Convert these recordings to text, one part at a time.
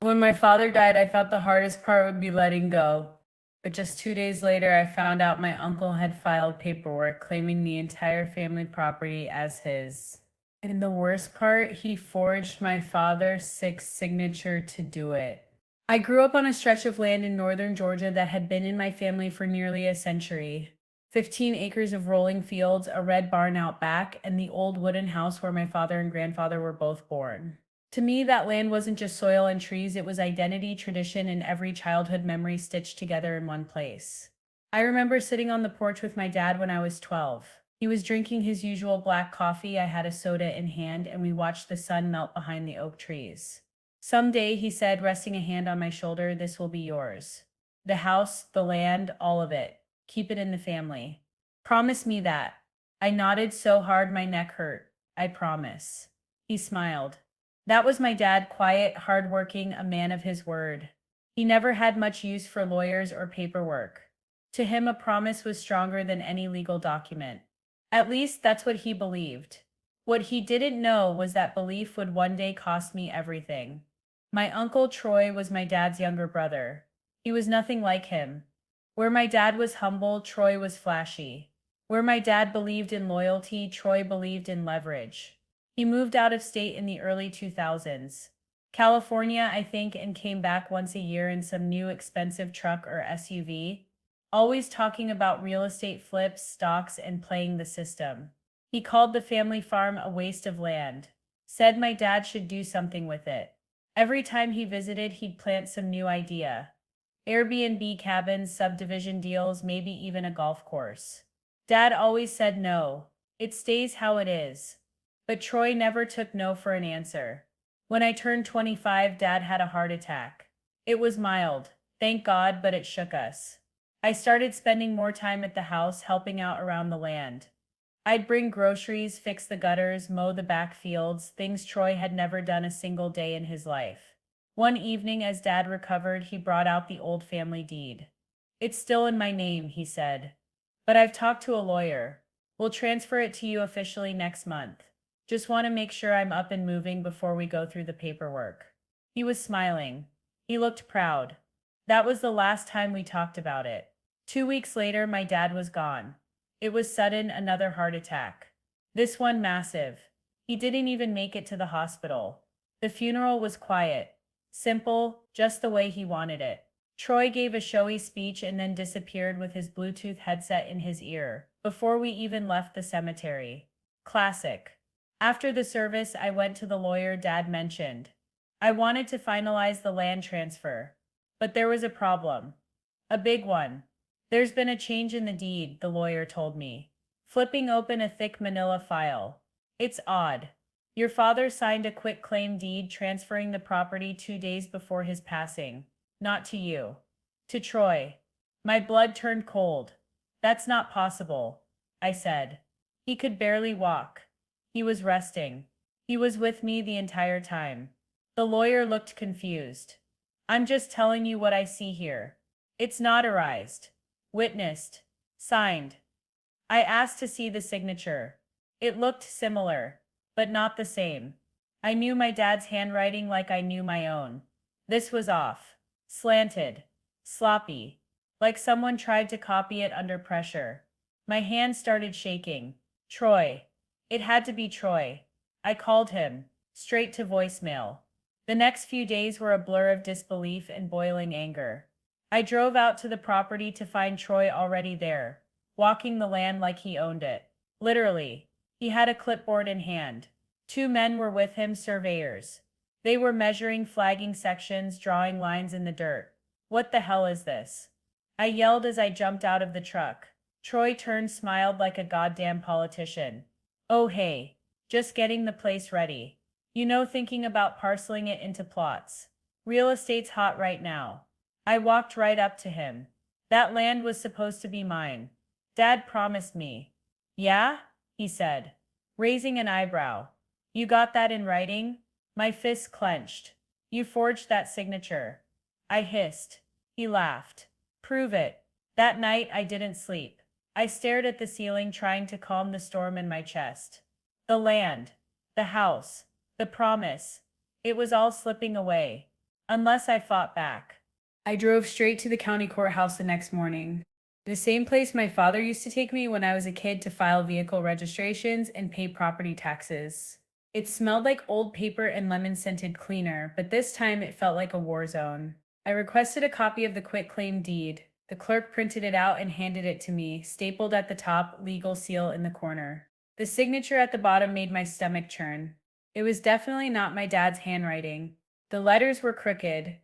When my father died, I thought the hardest part would be letting go. But just 2 days later, I found out my uncle had filed paperwork claiming the entire family property as his. And the worst part, he forged my father's sixth signature to do it. I grew up on a stretch of land in northern Georgia that had been in my family for nearly a century. 15 acres of rolling fields, a red barn out back, and the old wooden house where my father and grandfather were both born. To me, that land wasn't just soil and trees, it was identity, tradition, and every childhood memory stitched together in one place. I remember sitting on the porch with my dad when I was 12. He was drinking his usual black coffee, I had a soda in hand, and we watched the sun melt behind the oak trees. Someday, he said, resting a hand on my shoulder, this will be yours. The house, the land, all of it. Keep it in the family. Promise me that. I nodded so hard my neck hurt. I promise. He smiled. That was my dad, quiet, hardworking, a man of his word. He never had much use for lawyers or paperwork. To him, a promise was stronger than any legal document. At least that's what he believed. What he didn't know was that belief would one day cost me everything. My uncle Troy was my dad's younger brother. He was nothing like him. Where my dad was humble, Troy was flashy. Where my dad believed in loyalty, Troy believed in leverage. He moved out of state in the early 2000s. California, I think, and came back once a year in some new expensive truck or SUV, always talking about real estate flips, stocks, and playing the system. He called the family farm a waste of land, said my dad should do something with it. Every time he visited, he'd plant some new idea. Airbnb cabins, subdivision deals, maybe even a golf course. Dad always said no. It stays how it is. But Troy never took no for an answer. When I turned 25, Dad had a heart attack. It was mild, thank God, but it shook us. I started spending more time at the house, helping out around the land. I'd bring groceries, fix the gutters, mow the back fields, things Troy had never done a single day in his life. One evening, as Dad recovered, he brought out the old family deed. It's still in my name, he said. But I've talked to a lawyer. We'll transfer it to you officially next month. Just want to make sure I'm up and moving before we go through the paperwork. He was smiling. He looked proud. That was the last time we talked about it. 2 weeks later, my dad was gone. It was sudden, another heart attack. This one massive. He didn't even make it to the hospital. The funeral was quiet. Simple, just the way he wanted it. Troy gave a showy speech and then disappeared with his Bluetooth headset in his ear, before we even left the cemetery. Classic. After the service, I went to the lawyer Dad mentioned. I wanted to finalize the land transfer. But there was a problem. A big one. There's been a change in the deed, the lawyer told me, flipping open a thick manila file. It's odd. Your father signed a quitclaim deed transferring the property 2 days before his passing. Not to you. To Troy. My blood turned cold. That's not possible, I said. He could barely walk. He was resting. He was with me the entire time. The lawyer looked confused. I'm just telling you what I see here. It's notarized. Witnessed. Signed. I asked to see the signature. It looked similar, but not the same. I knew my dad's handwriting like I knew my own. This was off. Slanted. Sloppy. Like someone tried to copy it under pressure. My hand started shaking. Troy. It had to be Troy. I called him, straight to voicemail. The next few days were a blur of disbelief and boiling anger. I drove out to the property to find Troy already there, walking the land like he owned it. Literally. He had a clipboard in hand. 2 men were with him, surveyors. They were measuring, flagging sections, drawing lines in the dirt. What the hell is this? I yelled as I jumped out of the truck. Troy turned, smiled like a goddamn politician. Oh hey, just getting the place ready. You know, thinking about parceling it into plots. Real estate's hot right now. I walked right up to him. That land was supposed to be mine. Dad promised me. Yeah? He said, raising an eyebrow. You got that in writing? My fists clenched. You forged that signature. I hissed. He laughed. Prove it. That night I didn't sleep. I stared at the ceiling, trying to calm the storm in my chest. The land, the house, the promise. It was all slipping away. unless I fought back. I drove straight to the county courthouse the next morning. The same place my father used to take me when I was a kid to file vehicle registrations and pay property taxes. It smelled like old paper and lemon-scented cleaner, but this time it felt like a war zone. I requested a copy of the quitclaim deed. The clerk printed it out and handed it to me, stapled at the top, legal seal in the corner. The signature at the bottom made my stomach churn. It was definitely not my dad's handwriting. The letters were crooked,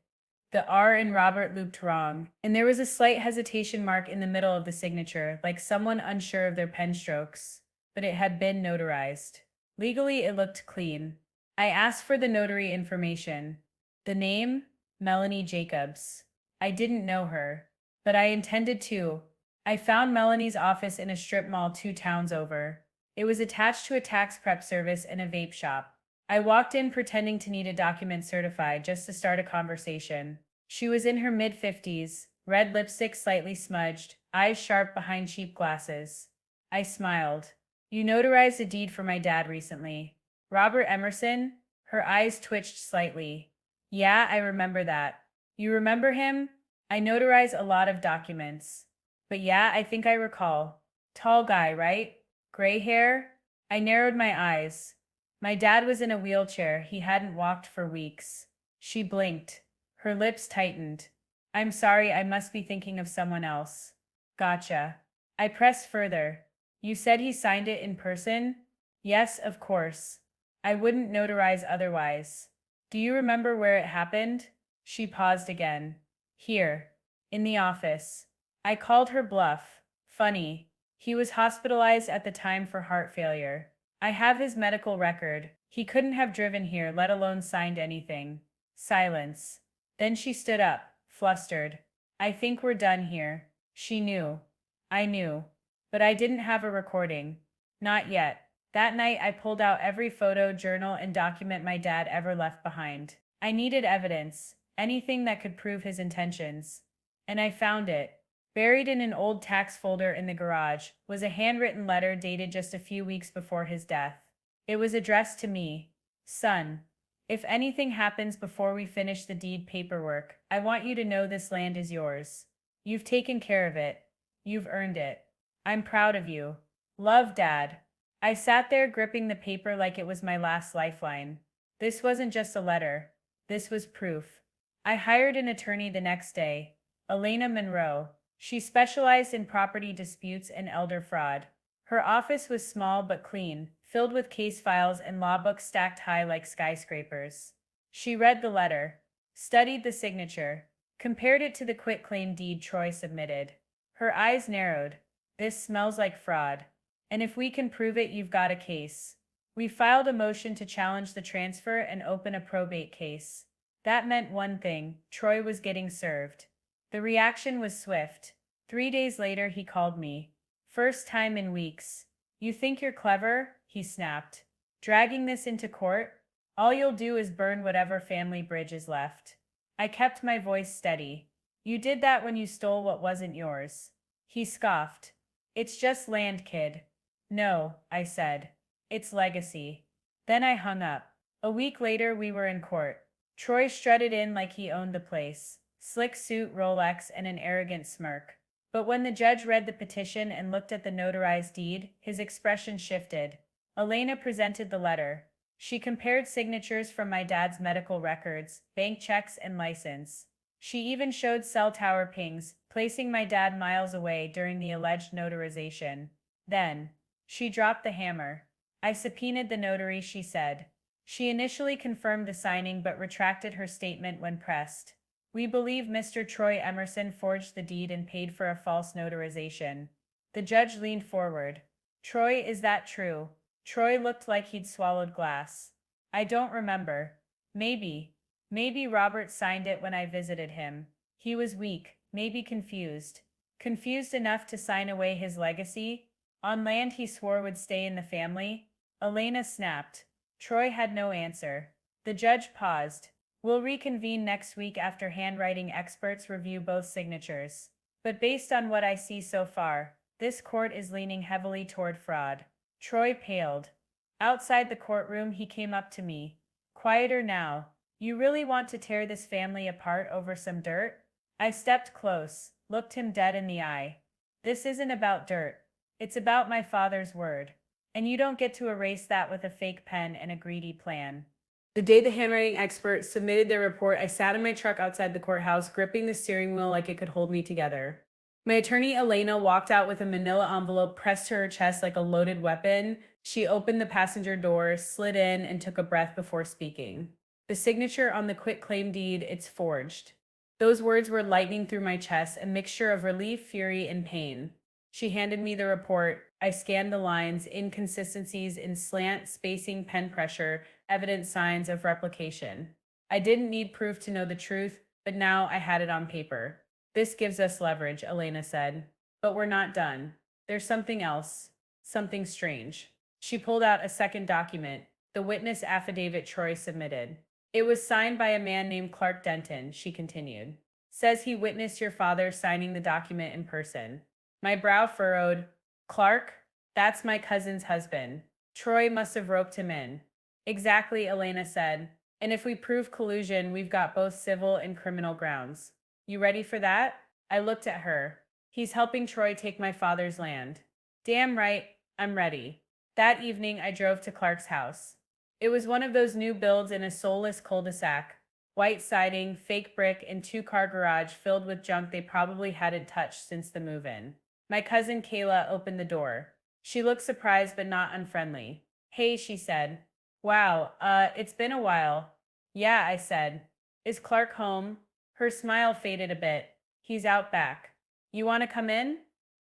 the R in Robert looped wrong, and there was a slight hesitation mark in the middle of the signature, like someone unsure of their pen strokes, but it had been notarized. Legally, it looked clean. I asked for the notary information. The name? Melanie Jacobs. I didn't know her, but I intended to. I found Melanie's office in a strip mall 2 towns over. It was attached to a tax prep service and a vape shop. I walked in pretending to need a document certified just to start a conversation. She was in her mid-50s, red lipstick slightly smudged, eyes sharp behind cheap glasses. I smiled. You notarized a deed for my dad recently. Robert Emerson? Her eyes twitched slightly. Yeah, I remember that. You remember him? I notarize a lot of documents. But yeah, I think I recall. Tall guy, right? Gray hair? I narrowed my eyes. My dad was in a wheelchair. He hadn't walked for weeks. She blinked. Her lips tightened. I'm sorry, I must be thinking of someone else. Gotcha. I pressed further. You said he signed it in person? Yes, of course. I wouldn't notarize otherwise. Do you remember where it happened? She paused again. Here. In the office. I called her bluff. Funny. He was hospitalized at the time for heart failure. I have his medical record. He couldn't have driven here, let alone signed anything. Silence. Then she stood up, flustered. I think we're done here. She knew. I knew. But I didn't have a recording. Not yet. That night, I pulled out every photo, journal, and document my dad ever left behind. I needed evidence, anything that could prove his intentions. And I found it. Buried in an old tax folder in the garage was a handwritten letter dated just a few weeks before his death. It was addressed to me. Son, if anything happens before we finish the deed paperwork, I want you to know this land is yours. You've taken care of it. You've earned it. I'm proud of you. Love, Dad. I sat there gripping the paper like it was my last lifeline. This wasn't just a letter. This was proof. I hired an attorney the next day, Elena Monroe. She specialized in property disputes and elder fraud. Her office was small but clean, filled with case files and law books stacked high like skyscrapers. She read the letter, studied the signature, compared it to the quitclaim deed Troy submitted. Her eyes narrowed. This smells like fraud. And if we can prove it, you've got a case. We filed a motion to challenge the transfer and open a probate case. That meant one thing: Troy was getting served. The reaction was swift. 3 days later, he called me. First time in weeks. You think you're clever? He snapped. Dragging this into court? All you'll do is burn whatever family bridge is left. I kept my voice steady. You did that when you stole what wasn't yours. He scoffed. It's just land, kid. No, I said. It's legacy. Then I hung up. A week later, we were in court. Troy strutted in like he owned the place. Slick suit, Rolex, and an arrogant smirk. But when the judge read the petition and looked at the notarized deed, his expression shifted. Elena presented the letter. She compared signatures from my dad's medical records, bank checks, and license. She even showed cell tower pings, placing my dad miles away during the alleged notarization. Then, she dropped the hammer. I subpoenaed the notary, she said. She initially confirmed the signing but retracted her statement when pressed. We believe Mr. Troy Emerson forged the deed and paid for a false notarization. The judge leaned forward. Troy, is that true? Troy looked like he'd swallowed glass. I don't remember. Maybe. Maybe Robert signed it when I visited him. He was weak, maybe confused. Confused enough to sign away his legacy? On land he swore would stay in the family? Elena snapped. Troy had no answer. The judge paused. We'll reconvene next week after handwriting experts review both signatures. But based on what I see so far, this court is leaning heavily toward fraud. Troy paled. Outside the courtroom, he came up to me. Quieter now. You really want to tear this family apart over some dirt? I stepped close, looked him dead in the eye. This isn't about dirt. It's about my father's word. And you don't get to erase that with a fake pen and a greedy plan. The day the handwriting expert submitted their report, I sat in my truck outside the courthouse, gripping the steering wheel like it could hold me together. My attorney, Elena, walked out with a manila envelope pressed to her chest like a loaded weapon. She opened the passenger door, slid in, and took a breath before speaking. The signature on the quitclaim deed, it's forged. Those words were lightning through my chest, a mixture of relief, fury, and pain. She handed me the report. I scanned the lines, inconsistencies in slant, spacing, pen pressure, evident signs of replication. I didn't need proof to know the truth, but now I had it on paper. This gives us leverage, Elena said. But we're not done. There's something else, something strange. She pulled out a second document, the witness affidavit Troy submitted. It was signed by a man named Clark Denton, she continued. Says he witnessed your father signing the document in person. My brow furrowed. Clark? That's my cousin's husband. Troy must have roped him in. Exactly, Elena said. And if we prove collusion, we've got both civil and criminal grounds. You ready for that? I looked at her. He's helping Troy take my father's land. Damn right, I'm ready. That evening, I drove to Clark's house. It was one of those new builds in a soulless cul-de-sac. White siding, fake brick, and two-car garage filled with junk they probably hadn't touched since the move-in. My cousin Kayla opened the door. She looked surprised but not unfriendly. Hey, she said. Wow, it's been a while. Yeah, I said. Is Clark home? Her smile faded a bit. He's out back. You want to come in?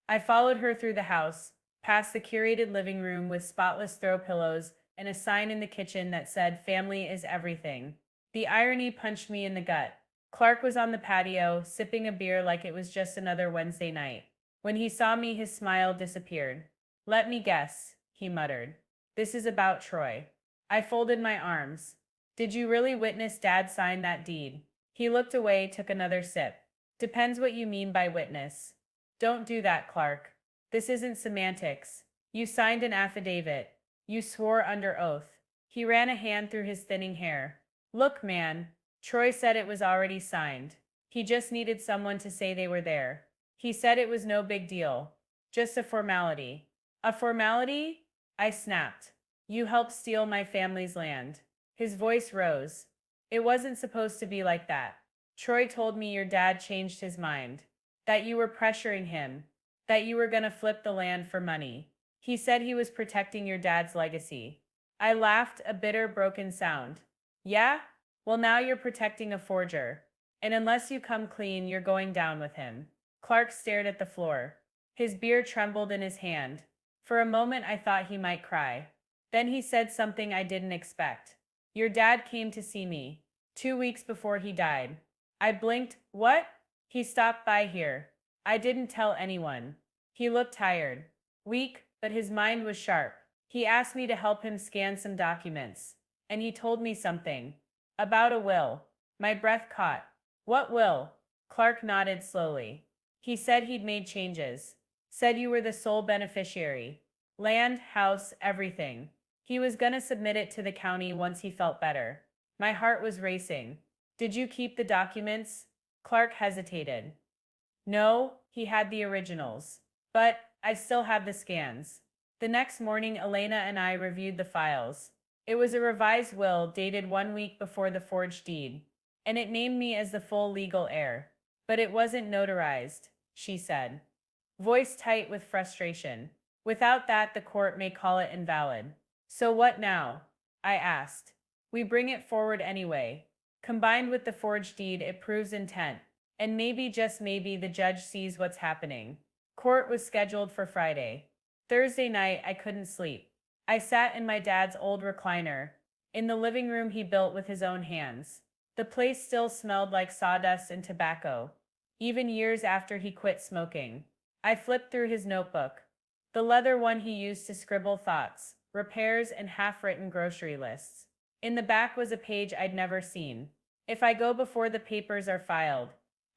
I followed her through the house, past the curated living room with spotless throw pillows and a sign in the kitchen that said, "Family is everything." The irony punched me in the gut. Clark was on the patio, sipping a beer like it was just another Wednesday night. When he saw me, his smile disappeared. Let me guess, he muttered. This is about Troy. I folded my arms. Did you really witness Dad sign that deed? He looked away, took another sip. Depends what you mean by witness. Don't do that, Clark. This isn't semantics. You signed an affidavit. You swore under oath. He ran a hand through his thinning hair. Look, man. Troy said it was already signed. He just needed someone to say they were there. He said it was no big deal. Just a formality. A formality? I snapped. You helped steal my family's land. His voice rose. It wasn't supposed to be like that. Troy told me your dad changed his mind. That you were pressuring him. That you were gonna flip the land for money. He said he was protecting your dad's legacy. I laughed, a bitter, broken sound. Yeah? Well, now you're protecting a forger. And unless you come clean, you're going down with him. Clark stared at the floor. His beer trembled in his hand. For a moment, I thought he might cry. Then he said something I didn't expect. Your dad came to see me 2 weeks before he died. I blinked. What? He stopped by here. I didn't tell anyone. He looked tired. Weak, but his mind was sharp. He asked me to help him scan some documents. And he told me something. About a will. My breath caught. What will? Clark nodded slowly. He said he'd made changes. Said you were the sole beneficiary. Land, house, everything. He was gonna submit it to the county once he felt better. My heart was racing. Did you keep the documents? Clark hesitated. No, he had the originals. But I still have the scans. The next morning, Elena and I reviewed the files. It was a revised will dated 1 week before the forged deed, and it named me as the full legal heir. But it wasn't notarized, she said, voice tight with frustration. Without that, the court may call it invalid. So what now? I asked. We bring it forward anyway. Combined with the forged deed, it proves intent. And maybe, just maybe, the judge sees what's happening. Court was scheduled for Friday. Thursday night, I couldn't sleep. I sat in my dad's old recliner, in the living room he built with his own hands. The place still smelled like sawdust and tobacco, even years after he quit smoking. I flipped through his notebook, the leather one he used to scribble thoughts, repairs, and half-written grocery lists. In the back was a page I'd never seen. If I go before the papers are filed,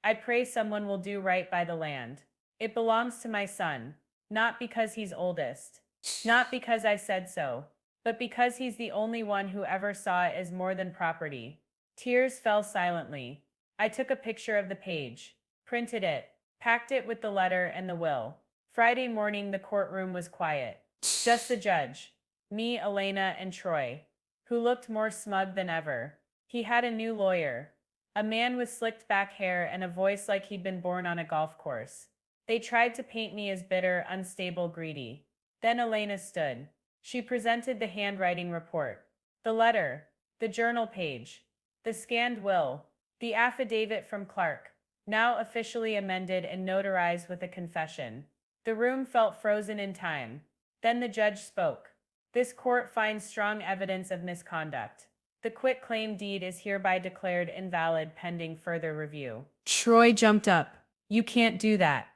I pray someone will do right by the land. It belongs to my son, not because he's oldest, not because I said so, but because he's the only one who ever saw it as more than property. Tears fell silently. I took a picture of the page, printed it, packed it with the letter and the will. Friday morning, the courtroom was quiet. Just the judge, me, Elena, and Troy, who looked more smug than ever. He had a new lawyer, a man with slicked back hair and a voice like he'd been born on a golf course. They tried to paint me as bitter, unstable, greedy. Then Elena stood. She presented the handwriting report, the letter, the journal page, the scanned will, the affidavit from Clark, now officially amended and notarized with a confession. The room felt frozen in time. Then the judge spoke. This court finds strong evidence of misconduct. The quitclaim deed is hereby declared invalid pending further review. Troy jumped up. You can't do that.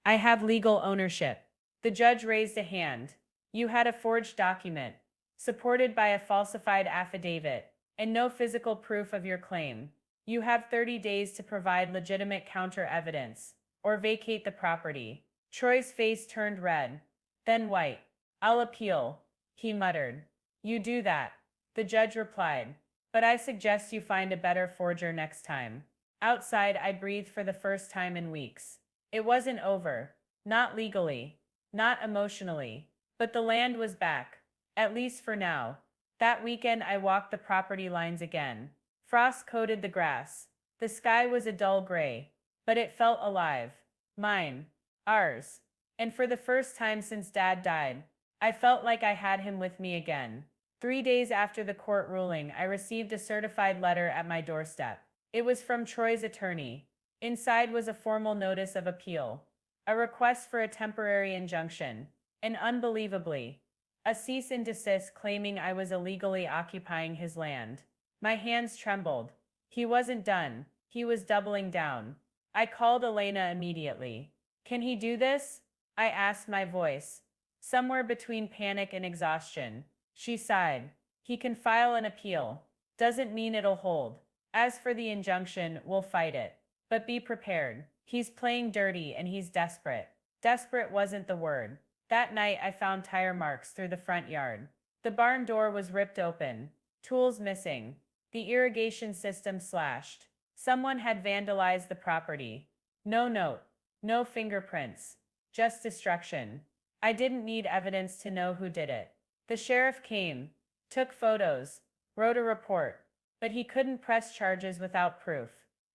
I have legal ownership. The judge raised a hand. You had a forged document, supported by a falsified affidavit, and no physical proof of your claim. You have 30 days to provide legitimate counter evidence, or vacate the property. Troy's face turned red, then white. I'll appeal, he muttered. You do that, the judge replied. But I suggest you find a better forger next time. Outside, I breathed for the first time in weeks. It wasn't over. Not legally. Not emotionally. But the land was back. At least for now. That weekend, I walked the property lines again. Frost coated the grass. The sky was a dull gray. But it felt alive. Mine. Ours. And for the first time since Dad died, I felt like I had him with me again. 3 days after the court ruling, I received a certified letter at my doorstep. It was from Troy's attorney. Inside was a formal notice of appeal, a request for a temporary injunction, and unbelievably, a cease and desist claiming I was illegally occupying his land. My hands trembled. He wasn't done. He was doubling down. I called Elena immediately. Can he do this? I asked, my voice somewhere between panic and exhaustion. She sighed. He can file an appeal. Doesn't mean it'll hold. As for the injunction, we'll fight it. But be prepared. He's playing dirty and he's desperate. Desperate wasn't the word. That night I found tire marks through the front yard. The barn door was ripped open. Tools missing. The irrigation system slashed. Someone had vandalized the property. No note. No fingerprints. Just destruction. I didn't need evidence to know who did it. The sheriff came, took photos, wrote a report, but he couldn't press charges without proof.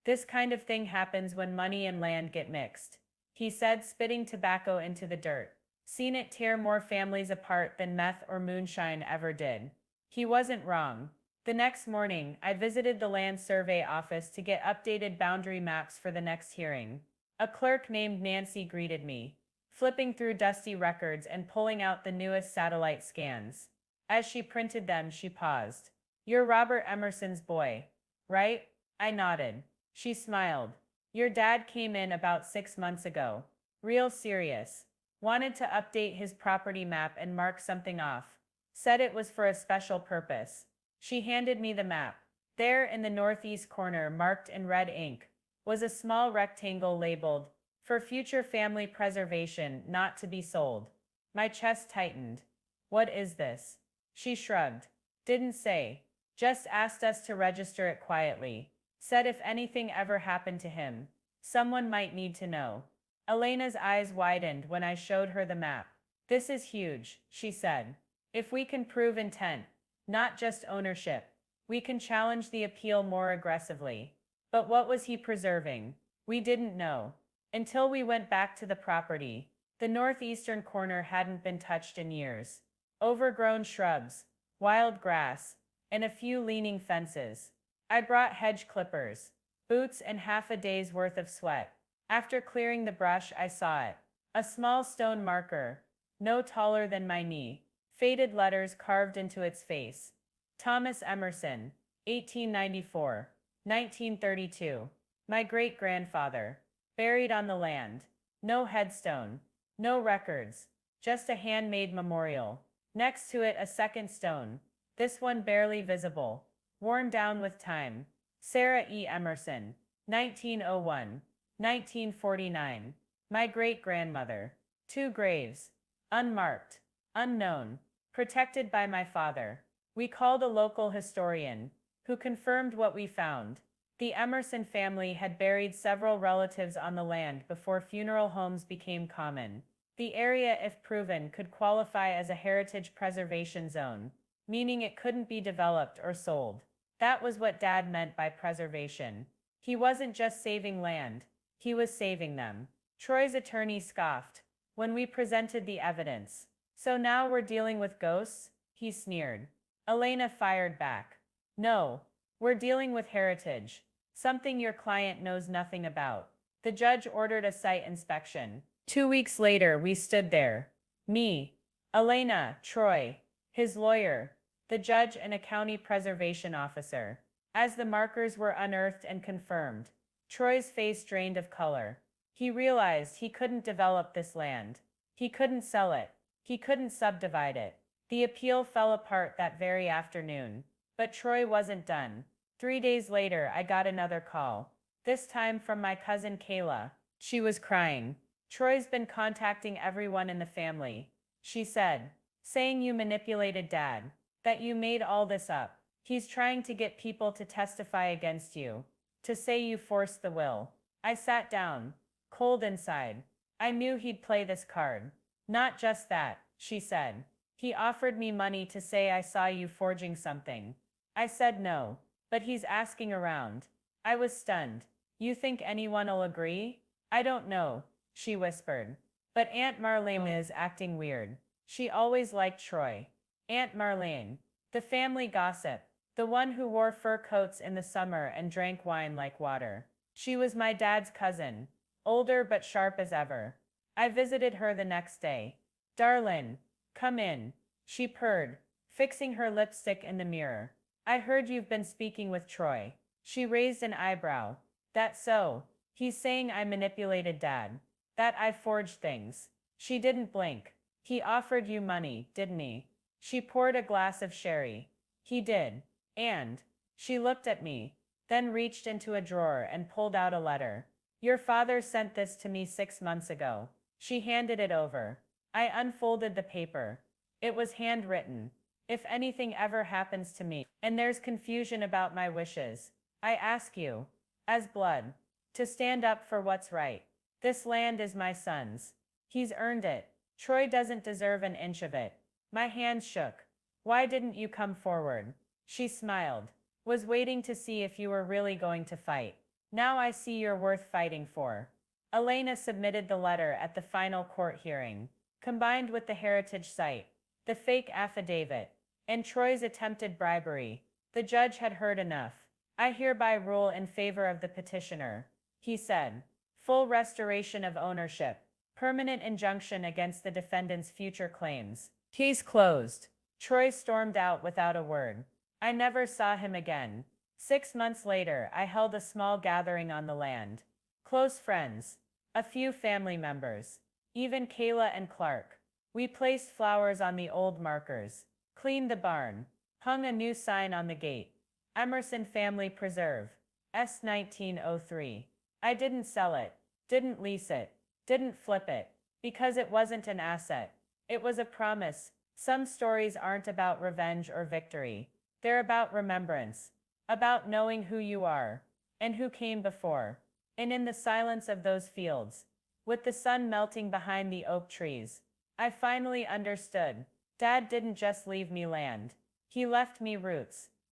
This kind of thing happens when money and land get mixed, he said, spitting tobacco into the dirt. Seen it tear more families apart than meth or moonshine ever did. He wasn't wrong. The next morning, I visited the land survey office to get updated boundary maps for the next hearing. A clerk named Nancy greeted me, flipping through dusty records and pulling out the newest satellite scans. As she printed them, she paused. You're Robert Emerson's boy, right? I nodded. She smiled. Your dad came in about 6 months ago. Real serious. Wanted to update his property map and mark something off. Said it was for a special purpose. She handed me the map. There in the northeast corner, marked in red ink, was a small rectangle labeled, for future family preservation, not to be sold. My chest tightened. What is this? She shrugged. Didn't say. Just asked us to register it quietly. Said if anything ever happened to him, someone might need to know. Elena's eyes widened when I showed her the map. This is huge, she said. If we can prove intent, not just ownership, we can challenge the appeal more aggressively. But what was he preserving? We didn't know. Until we went back to the property, the northeastern corner hadn't been touched in years. Overgrown shrubs, wild grass, and a few leaning fences. I brought hedge clippers, boots, and half a day's worth of sweat. After clearing the brush, I saw it. A small stone marker, no taller than my knee, faded letters carved into its face. Thomas Emerson, 1894, 1932. My great-grandfather. Buried on the land. No headstone. No records. Just a handmade memorial. Next to it, a second stone. This one barely visible. Worn down with time. Sarah E. Emerson. 1901. 1949. My great-grandmother. 2 graves. Unmarked. Unknown. Protected by my father. We called a local historian. who confirmed what we found. The Emerson family had buried several relatives on the land before funeral homes became common. The area, if proven, could qualify as a heritage preservation zone, meaning it couldn't be developed or sold. That was what Dad meant by preservation. He wasn't just saving land, he was saving them. Troy's attorney scoffed when we presented the evidence. So now we're dealing with ghosts? He sneered. Elena fired back. No, we're dealing with heritage, something your client knows nothing about. The judge ordered a site inspection. 2 weeks later, we stood there. Me, Elena, Troy, his lawyer, the judge, and a county preservation officer. As the markers were unearthed and confirmed, Troy's face drained of color. He realized he couldn't develop this land. He couldn't sell it. He couldn't subdivide it. The appeal fell apart that very afternoon. But Troy wasn't done. 3 days later, I got another call. This time from my cousin Kayla. She was crying. Troy's been contacting everyone in the family, she said, saying you manipulated Dad, that you made all this up. He's trying to get people to testify against you, to say you forced the will. I sat down, cold inside. I knew he'd play this card. Not just that, she said. He offered me money to say I saw you forging something. I said no, but he's asking around. I was stunned. You think anyone'll agree? I don't know, she whispered. But Aunt Marlene is acting weird. She always liked Troy. Aunt Marlene, the family gossip, the one who wore fur coats in the summer and drank wine like water. She was my dad's cousin, older but sharp as ever. I visited her the next day. Darlin', come in, she purred, fixing her lipstick in the mirror. I heard you've been speaking with Troy. She raised an eyebrow. That's so. He's saying I manipulated Dad. That I forged things. She didn't blink. He offered you money, didn't he? She poured a glass of sherry. He did. And she looked at me, then reached into a drawer and pulled out a letter. Your father sent this to me 6 months ago. She handed it over. I unfolded the paper. It was handwritten. If anything ever happens to me, and there's confusion about my wishes, I ask you, as blood, to stand up for what's right. This land is my son's. He's earned it. Troy doesn't deserve an inch of it. My hands shook. Why didn't you come forward? She smiled. Was waiting to see if you were really going to fight. Now I see you're worth fighting for. Elena submitted the letter at the final court hearing, combined with the heritage site, the fake affidavit, and Troy's attempted bribery. The judge had heard enough. I hereby rule in favor of the petitioner, he said. Full restoration of ownership. Permanent injunction against the defendant's future claims. Case closed. Troy stormed out without a word. I never saw him again. 6 months later, I held a small gathering on the land. Close friends. A few family members. Even Kayla and Clark. We placed flowers on the old markers. Cleaned the barn. Hung a new sign on the gate. Emerson Family Preserve. S. 1903. I didn't sell it. Didn't lease it. Didn't flip it. Because it wasn't an asset. It was a promise. Some stories aren't about revenge or victory. They're about remembrance. About knowing who you are. And who came before. And in the silence of those fields, with the sun melting behind the oak trees, I finally understood. Dad didn't just leave me land. He left me roots.